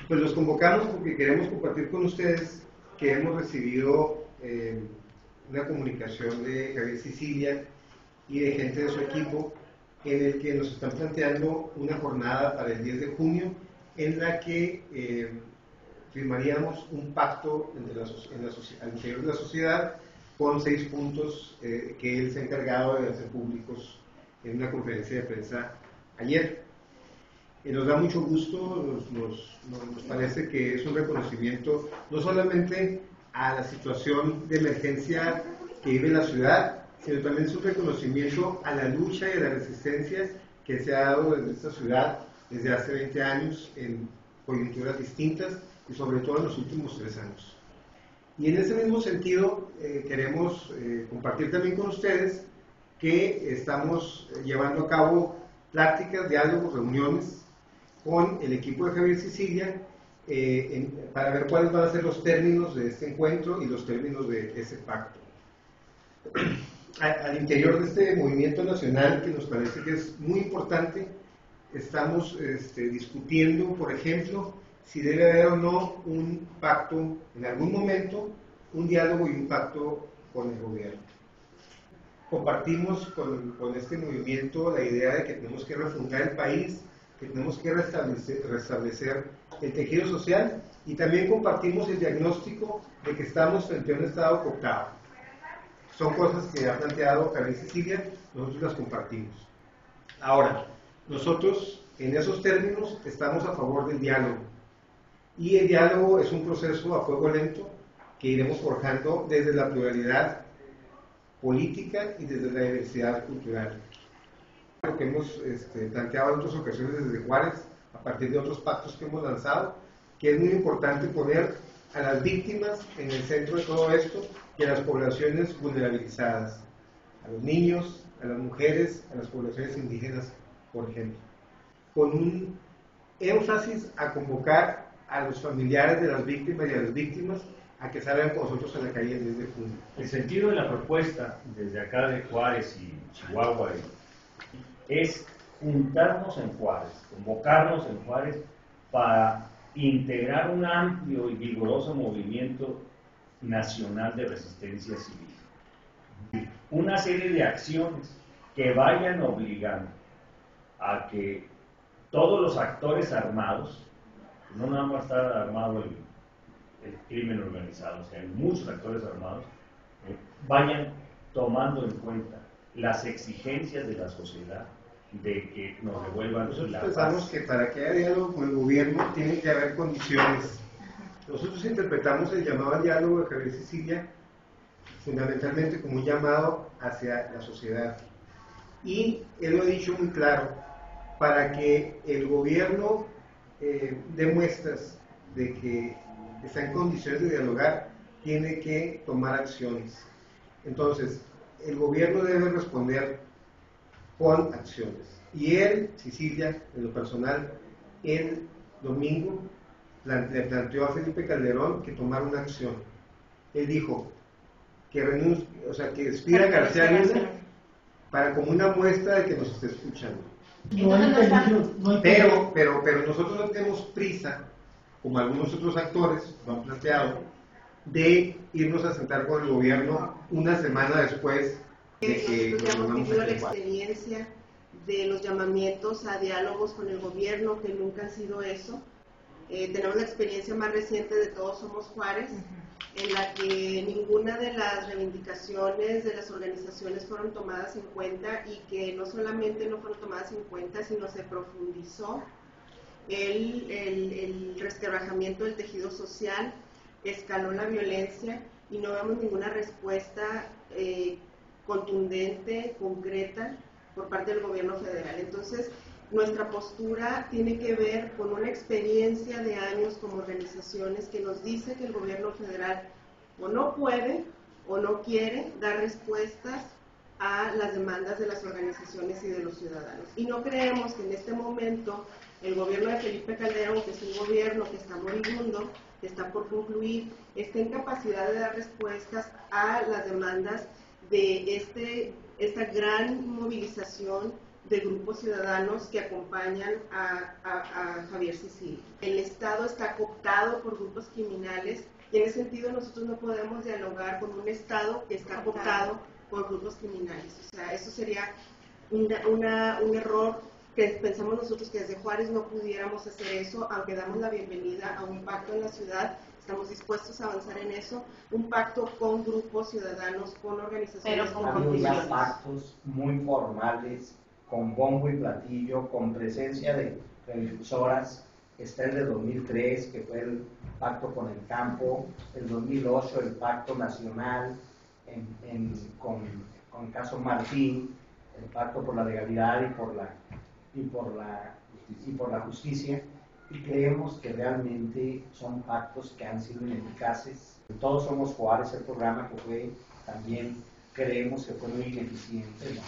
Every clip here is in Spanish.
Pues los convocamos porque queremos compartir con ustedes que hemos recibido una comunicación de Javier Sicilia y de gente de su equipo en el que nos están planteando una jornada para el 10 de junio en la que firmaríamos un pacto al interior de la sociedad con 6 puntos que él se ha encargado de hacer públicos en una conferencia de prensa ayer. Nos da mucho gusto, nos parece que es un reconocimiento no solamente a la situación de emergencia que vive la ciudad, sino también es un reconocimiento a la lucha y a las resistencias que se ha dado desde esta ciudad desde hace 20 años en coyunturas distintas y sobre todo en los últimos 3 años. Y en ese mismo sentido queremos compartir también con ustedes que estamos llevando a cabo pláticas, diálogos, reuniones con el equipo de Javier Sicilia para ver cuáles van a ser los términos de este encuentro y los términos de ese pacto. Al interior de este movimiento nacional, que nos parece que es muy importante, estamos discutiendo, por ejemplo, si debe haber o no un pacto, en algún momento, un diálogo y un pacto con el gobierno. Compartimos con este movimiento la idea de que tenemos que refundar el país, que tenemos que restablecer el tejido social, y también compartimos el diagnóstico de que estamos frente a un Estado cooptado. Son cosas que ha planteado Javier Sicilia, nosotros las compartimos. Ahora, nosotros en esos términos estamos a favor del diálogo, y el diálogo es un proceso a fuego lento que iremos forjando desde la pluralidad política y desde la diversidad cultural. Lo que hemos planteado en otras ocasiones desde Juárez, a partir de otros pactos que hemos lanzado, que es muy importante poner a las víctimas en el centro de todo esto y a las poblaciones vulnerabilizadas, a los niños, a las mujeres, a las poblaciones indígenas, por ejemplo, con un énfasis a convocar a los familiares de las víctimas y a las víctimas a que salgan con nosotros a la calle el 10 de junio. El sentido de la propuesta desde acá de Juárez y Chihuahua es juntarnos en Juárez, convocarnos en Juárez para integrar un amplio y vigoroso movimiento nacional de resistencia civil. Una serie de acciones que vayan obligando a que todos los actores armados, no nada más está armado el crimen organizado, o sea, hay muchos actores armados, vayan tomando en cuenta las exigencias de la sociedad de que nos devuelvan la paz. Pensamos que para que haya diálogo con el gobierno tiene que haber condiciones. Nosotros interpretamos el llamado al diálogo de Javier Sicilia fundamentalmente como un llamado hacia la sociedad. Y él lo ha dicho muy claro, para que el gobierno dé muestras de que está en condiciones de dialogar, tiene que tomar acciones. Entonces, el gobierno debe responder con acciones. Y él, Sicilia, en lo personal, el domingo le planteó a Felipe Calderón que tomara una acción. Él dijo que renuncie, o sea, que despida a García Luna para como una muestra de que nos esté escuchando. Pero nosotros no tenemos prisa, como algunos otros actores lo han planteado, de irnos a sentar con el gobierno una semana después de que nosotros ya hemos vivido la experiencia de los llamamientos a diálogos con el gobierno, que nunca han sido eso. Tenemos la experiencia más reciente de Todos Somos Juárez, en la que ninguna de las reivindicaciones de las organizaciones fueron tomadas en cuenta, y que no solamente no fueron tomadas en cuenta, sino se profundizó el resquebrajamiento del tejido social, escaló la violencia y no vemos ninguna respuesta contundente, concreta por parte del gobierno federal. Entonces, nuestra postura tiene que ver con una experiencia de años como organizaciones que nos dice que el gobierno federal o no puede o no quiere dar respuestas a las demandas de las organizaciones y de los ciudadanos. Y no creemos que en este momento el gobierno de Felipe Calderón, que es un gobierno que está moribundo, que está por concluir, esté en capacidad de dar respuestas a las demandas de esta gran movilización de grupos ciudadanos que acompañan a Javier Sicilia. El Estado está cooptado por grupos criminales y en ese sentido nosotros no podemos dialogar con un Estado que está cooptado por grupos criminales. O sea, eso sería un error que pensamos nosotros que desde Juárez no pudiéramos hacer eso, aunque damos la bienvenida a un pacto en la ciudad. Estamos dispuestos a avanzar en eso, un pacto con grupos ciudadanos, con organizaciones. Pero ha habido ya pactos muy formales, con bombo y platillo, con presencia de televisoras. Está el de 2003, que fue el pacto con el campo, el 2008 el pacto nacional con el caso Martín, el pacto por la legalidad y por la justicia. Y creemos que realmente son pactos que han sido ineficaces. Todos Somos Juárez, el programa que fue, también creemos que fue muy ineficiente, ¿no?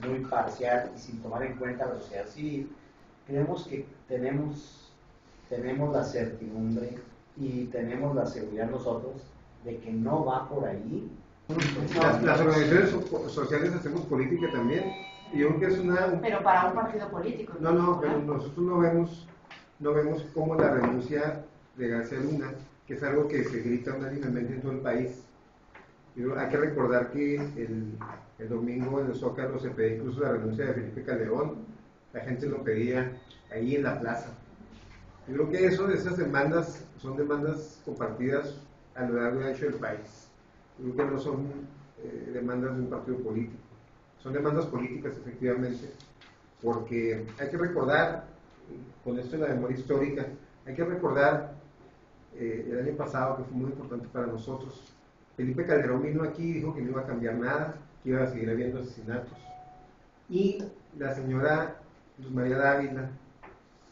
Muy parcial y sin tomar en cuenta la sociedad civil. Creemos que tenemos la certidumbre y tenemos la seguridad nosotros de que no va por ahí. Las organizaciones sociales hacemos política también, y yo creo que es Pero para un partido político. Pero nosotros no vemos cómo la renuncia de García Luna, que es algo que se grita unánimemente en todo el país. Hay que recordar que el domingo en el Zócalo se pedía incluso la renuncia de Felipe Calderón, la gente lo pedía ahí en la plaza. Yo creo que esas demandas son demandas compartidas a lo largo y ancho del país. Yo creo que no son demandas de un partido político, son demandas políticas efectivamente, porque hay que recordar, con esto de la memoria histórica, hay que recordar el año pasado, que fue muy importante para nosotros. Felipe Calderón vino aquí y dijo que no iba a cambiar nada, que iba a seguir habiendo asesinatos. Y la señora Luz María Dávila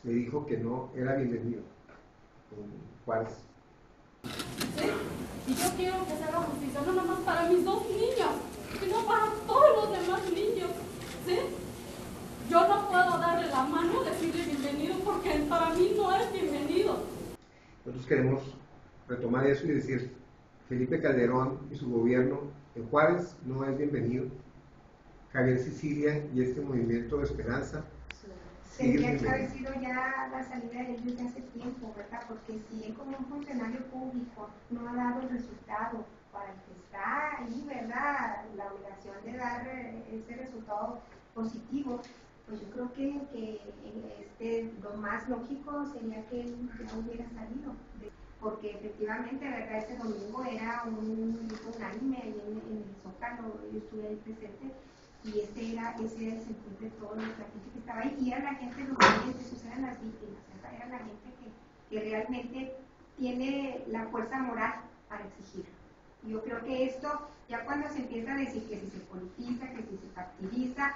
le dijo que no era bienvenido con Juárez. ¿Sí? Y yo quiero que se haga justicia, no nomás para mis 2 niños, sino para todos los demás niños. ¿Sí? Yo no puedo darle la mano, decirle bienvenido, porque para mí no es bienvenido. Nosotros queremos retomar eso y decir, Felipe Calderón y su gobierno en Juárez no es bienvenido. Javier Sicilia y este movimiento de esperanza tendría que haber sido ya la salida de ellos de hace tiempo, ¿verdad? Porque si él como un funcionario público no ha dado el resultado para el que está ahí, ¿verdad? La obligación de dar ese resultado positivo, pues yo creo que lo más lógico sería que él ya hubiera salido. Porque efectivamente, ¿verdad? Ese domingo era un unánime ahí en el Zócalo, yo estuve ahí presente, y ese era el sentir de toda la gente que estaba ahí, y era la gente, los clientes, o sea, eran las víctimas, ¿verdad? Era la gente que realmente tiene la fuerza moral para exigir. Yo creo que esto, ya cuando se empieza a decir que si se politiza, que si se partidariza,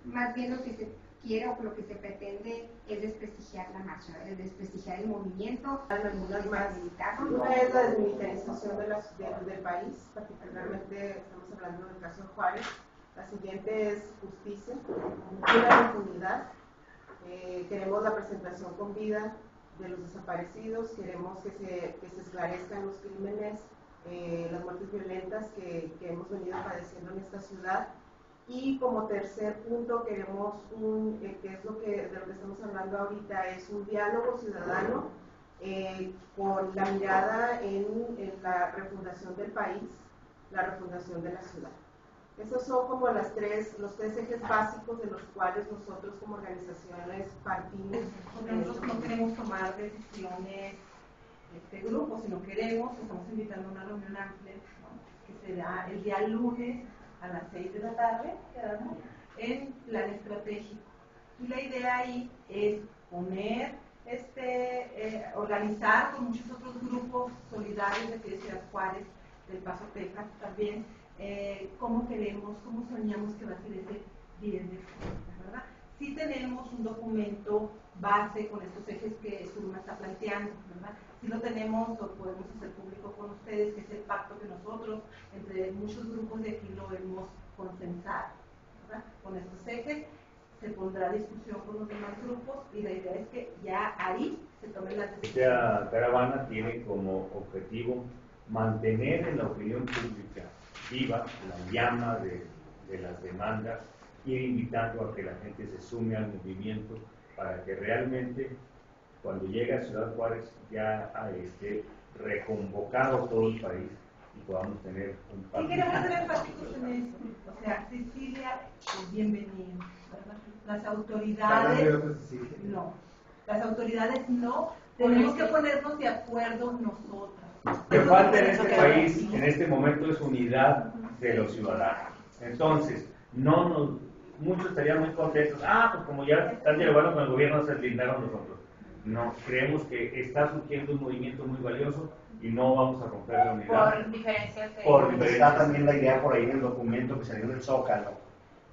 más bien lo que se quiere o lo que se pretende es desprestigiar la marcha, es desprestigiar el movimiento, desmilitarlo. Una es la desmilitarización del país, particularmente estamos hablando del caso de Juárez. La siguiente es justicia, una impunidad. Queremos la presentación con vida de los desaparecidos, queremos que se esclarezcan los crímenes, las muertes violentas que hemos venido padeciendo en esta ciudad. Y como tercer punto queremos que es de lo que estamos hablando ahorita, es un diálogo ciudadano con la mirada en la refundación del país, la refundación de la ciudad. Esos son como los tres ejes básicos de los cuales nosotros como organizaciones partimos. Nosotros no queremos tomar decisiones grupos, sino estamos invitando a una reunión amplia, ¿no? Que será el día lunes a las 6 de la tarde, en plan estratégico. Y la idea ahí es poner, organizar con muchos otros grupos solidarios de aquí de Ciudad Juárez, del Paso, Texas también, cómo soñamos que va a ser ese viernes, ¿verdad? Sí tenemos un documento base con estos ejes que Surma está planteando, ¿verdad? Sí lo tenemos, lo podemos hacer público con ustedes, que es el pacto que nosotros, entre muchos grupos de aquí, lo hemos consensado, ¿verdad? Con estos ejes se pondrá a discusión con los demás grupos y la idea es que ya ahí se tomen las decisiones. Esta caravana tiene como objetivo mantener en la opinión pública viva la llama de las demandas ir invitando a que la gente se sume al movimiento para que realmente cuando llegue a Ciudad Juárez ya esté reconvocado todo el país y podamos tener un Sí, partido. queremos ser enfáticos en esto. O sea, Cecilia, bienvenido. Las autoridades, no. Las autoridades no. Tenemos que ponernos de acuerdo nosotras. Lo que falta en este país en este momento es unidad de los ciudadanos. Entonces, muchos estarían muy contentos. Pues como ya están dialogando con el gobierno, se blindaron nosotros. No, creemos que está surgiendo un movimiento muy valioso y no vamos a romper la unidad. Por diferencias de... Está también la idea por ahí en el documento que salió del Zócalo,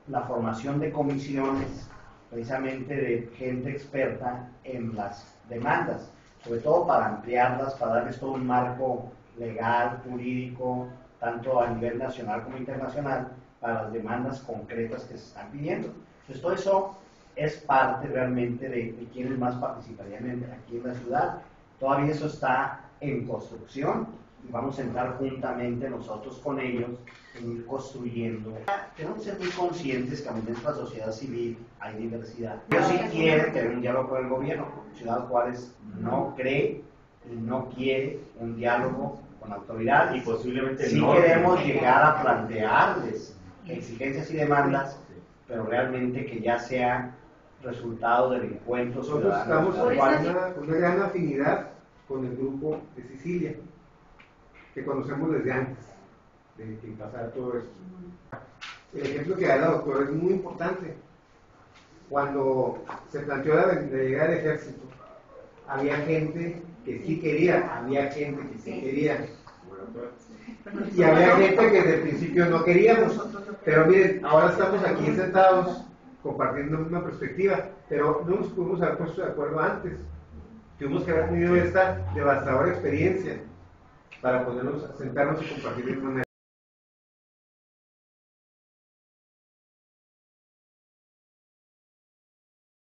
la formación de comisiones, precisamente de gente experta en las demandas, sobre todo para ampliarlas, para darles todo un marco legal, jurídico, tanto a nivel nacional como internacional, para las demandas concretas que se están pidiendo. Entonces todo eso es parte realmente de quienes más participarían aquí en la ciudad. Todavía eso está en construcción y vamos a entrar juntamente nosotros con ellos en ir construyendo. Tenemos que ser muy conscientes que en nuestra sociedad civil hay diversidad. Ellos sí quieren tener un diálogo con el gobierno. Ciudad Juárez no cree y no quiere un diálogo con la autoridad. Y posiblemente sí no queremos llegar a plantearles exigencias y demandas, pero realmente que ya sea resultado del encuentro Nosotros ciudadano. estamos con una gran afinidad con el grupo de Cecilia, que conocemos desde antes de que pasara todo esto. El ejemplo que da la doctora es muy importante. Cuando se planteó la llegada del ejército, había gente que sí quería, había gente que sí quería. Y había gente que desde el principio no queríamos. Pero miren, ahora estamos aquí sentados compartiendo una perspectiva, pero no nos pudimos haber puesto de acuerdo antes. Tuvimos que haber tenido esta devastadora experiencia para podernos sentarnos y compartir de una manera.